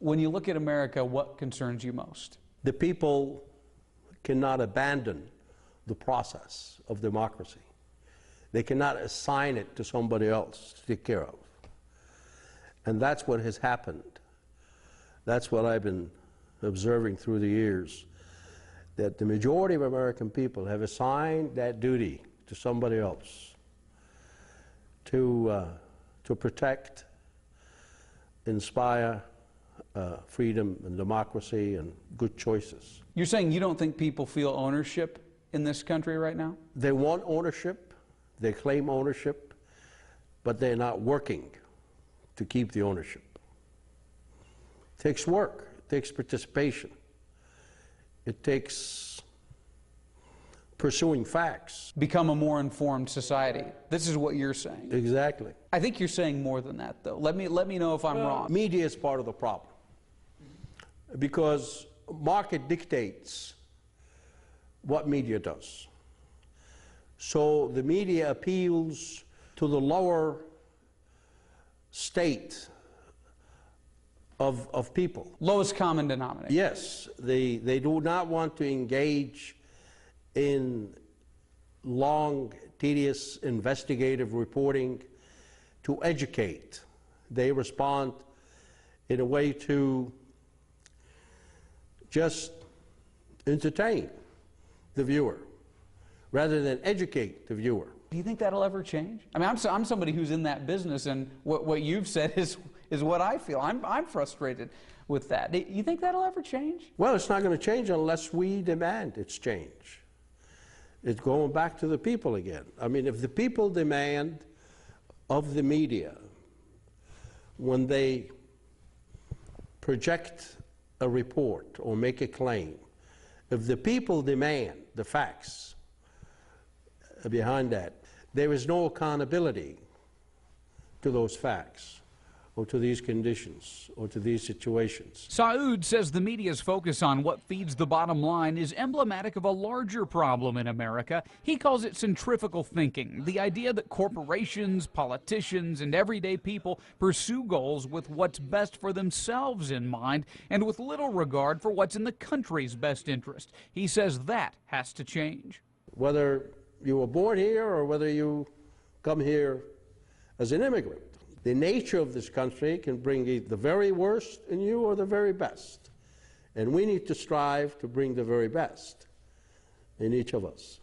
When you look at America, what concerns you most? The people cannot abandon the process of democracy. They cannot assign it to somebody else to take care of. And that's what has happened. That's what I've been observing through the years, that the majority of American people have assigned that duty to somebody else to protect, inspire freedom and democracy and good choices. You're saying you don't think people feel ownership in this country right now? They want ownership, they claim ownership, but they're not working to keep the ownership. It takes work, it takes participation, it takes pursuing facts. Become a more informed society. This is what you're saying. Exactly. I think you're saying more than that, though. Let me know if I'm wrong. Media is part of the problem, because market dictates what media does. So the media appeals to the lower state of people. Lowest common denominator. Yes, they do not want to engage in long, tedious investigative reporting to educate. They respond in a way to just entertain the viewer rather than educate the viewer. Do you think that'll ever change? I mean, I'm somebody who's in that business, and what you've said is what I feel. I'm frustrated with that. Do you think that'll ever change? Well, it's not going to change unless we demand its change. It's going back to the people again. I mean, if the people demand of the media, when they project a report or make a claim, if the people demand the facts behind that, there is no accountability to those facts or to these conditions or to these situations. Saud says the media's focus on what feeds the bottom line is emblematic of a larger problem in America. He calls it centrifugal thinking, the idea that corporations, politicians, and everyday people pursue goals with what's best for themselves in mind and with little regard for what's in the country's best interest. He says that has to change. Whether you were born here or whether you come here as an immigrant, the nature of this country can bring the very worst in you or the very best. And we need to strive to bring the very best in each of us.